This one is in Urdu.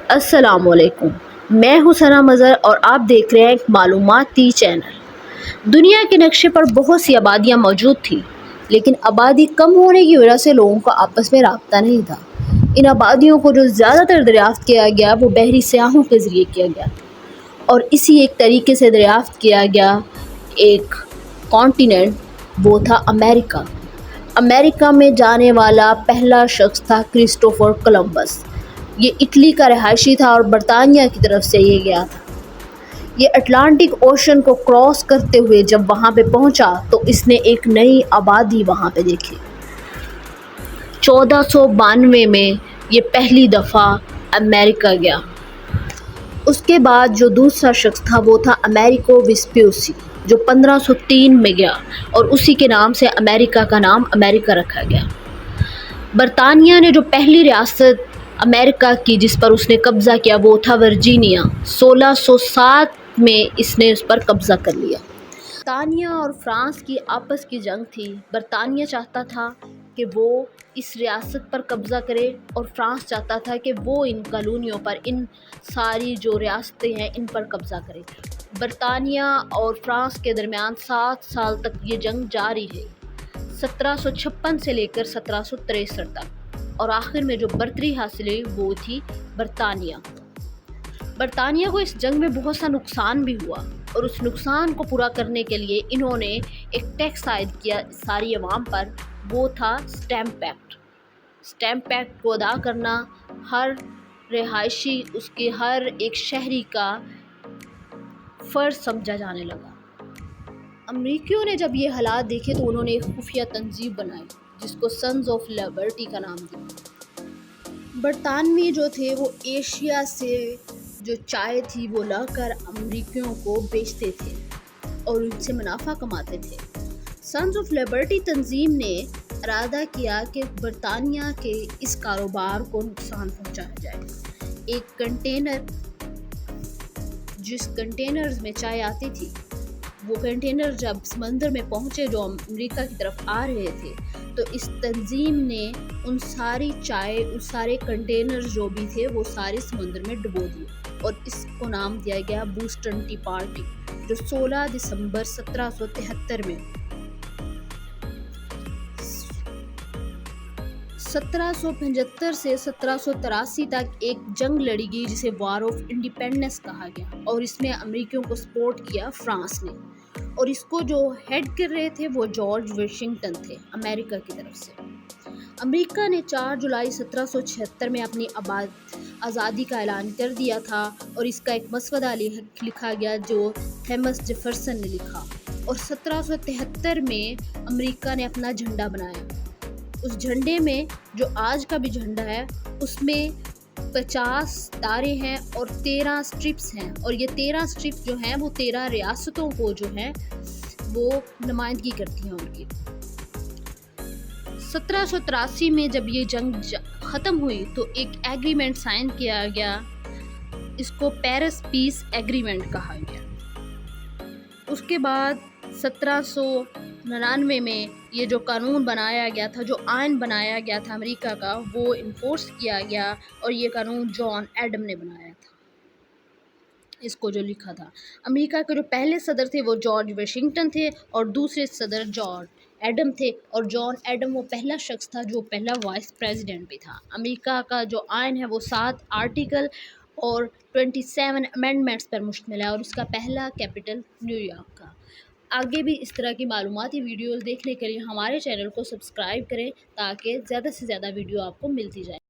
السلام علیکم، میں ہوں ثنا مظہر اور آپ دیکھ رہے ہیں ایک معلوماتی چینل۔ دنیا کے نقشے پر بہت سی آبادیاں موجود تھیں، لیکن آبادی کم ہونے کی وجہ سے لوگوں کا آپس میں رابطہ نہیں تھا۔ ان آبادیوں کو جو زیادہ تر دریافت کیا گیا وہ بحری سیاحوں کے ذریعے کیا گیا، اور اسی ایک طریقے سے دریافت کیا گیا ایک کانٹیننٹ، وہ تھا امریکہ۔ امریکہ میں جانے والا پہلا شخص تھا کرسٹوفر کولمبس۔ یہ اٹلی کا رہائشی تھا اور برطانیہ کی طرف سے یہ گیا تھا۔ یہ اٹلانٹک اوشن کو کراس کرتے ہوئے جب وہاں پہ پہنچا تو اس نے ایک نئی آبادی وہاں پہ دیکھی۔ 1492 میں یہ پہلی دفعہ امریکہ گیا۔ اس کے بعد جو دوسرا شخص تھا وہ تھا امریکو ویسپوسی، جو 1503 میں گیا، اور اسی کے نام سے امریکہ کا نام امریکہ رکھا گیا۔ برطانیہ نے جو پہلی ریاست امریکہ کی جس پر اس نے قبضہ کیا وہ تھا ورجینیا۔ 1607 میں اس نے اس پر قبضہ کر لیا۔ برطانیہ اور فرانس کی آپس کی جنگ تھی۔ برطانیہ چاہتا تھا کہ وہ اس ریاست پر قبضہ کرے اور فرانس چاہتا تھا کہ وہ ان کالونیوں پر، ان ساری جو ریاستیں ہیں ان پر قبضہ کرے۔ برطانیہ اور فرانس کے درمیان 7 سال تک یہ جنگ جاری رہی، 1756 سے لے کر 1763 تک، اور آخر میں جو برتری حاصل ہوئی وہ تھی برطانیہ۔ برطانیہ کو اس جنگ میں بہت سا نقصان بھی ہوا، اور اس نقصان کو پورا کرنے کے لیے انہوں نے ایک ٹیکس عائد کیا ساری عوام پر، وہ تھا اسٹیمپ ایکٹ۔ اسٹیمپ ایکٹ کو ادا کرنا ہر رہائشی، اس کے ہر ایک شہری کا فرض سمجھا جانے لگا۔ امریکیوں نے جب یہ حالات دیکھے تو انہوں نے ایک خفیہ تنظیم بنائی جس کو سنز آف لبرٹی کا نام دیا۔ برطانوی جو تھے وہ ایشیا سے جو چائے تھی وہ لا کر امریکیوں کو بیچتے تھے اور ان سے منافع کماتے تھے۔ سنز آف لبرٹی تنظیم نے ارادہ کیا کہ برطانیہ کے اس کاروبار کو نقصان پہنچایا جائے۔ ایک کنٹینر، جس کنٹینرز میں چائے آتی تھی، وہ کنٹینر جب سمندر میں پہنچے جو امریکہ کی طرف آ رہے تھے، تو اس تنظیم نے ان ساری چائے، ان سارے کنٹینرز جو بھی تھے وہ سارے سمندر میں ڈبو دیے، اور اس کو نام دیا گیا بوسٹن ٹی پارٹی، جو 16 دسمبر 1773 میں 1775 سے 1783 تک ایک جنگ لڑی گئی جسے وار آف انڈیپینڈنس کہا گیا، اور اس میں امریکیوں کو سپورٹ کیا فرانس نے، اور اس کو جو ہیڈ کر رہے تھے وہ جارج واشنگٹن تھے امریکہ کی طرف سے۔ امریکہ نے 4 جولائی 1776 میں اپنی آزادی کا اعلان کر دیا تھا، اور اس کا ایک مسودہ لکھا گیا جو تھامس جیفرسن نے لکھا، اور 1773 میں امریکہ نے اپنا جھنڈا بنایا۔ اس جھنڈے میں جو آج کا بھی جھنڈا ہے اس میں 50 تارے ہیں اور 13 سٹرپس ہیں، اور یہ 13 سٹرپس جو ہیں وہ 13 ریاستوں کو جو ہیں وہ نمائندگی کرتی ہیں ان کی۔ 1783 میں جب یہ جنگ ختم ہوئی تو ایک ایگریمنٹ سائن کیا گیا، اس کو پیرس پیس ایگریمنٹ کہا گیا۔ اس کے بعد 1799 میں یہ جو قانون بنایا گیا تھا، جو آئین بنایا گیا تھا امریکہ کا، وہ انفورس کیا گیا، اور یہ قانون جان ایڈم نے بنایا تھا، اس کو جو لکھا تھا۔ امریکہ کے جو پہلے صدر تھے وہ جارج واشنگٹن تھے، اور دوسرے صدر جان ایڈم تھے، اور جان ایڈم وہ پہلا شخص تھا جو پہلا وائس پریزیڈنٹ بھی تھا۔ امریکہ کا جو آئین ہے وہ 7 آرٹیکل اور 27 امینڈمنٹس پر مشتمل ہے، اور اس کا پہلا کیپٹل نیو یارک کا۔ آگے بھی اس طرح کی معلوماتی ویڈیوز دیکھنے کے لیے ہمارے چینل کو سبسکرائب کریں تاکہ زیادہ سے زیادہ ویڈیو آپ کو ملتی جائے۔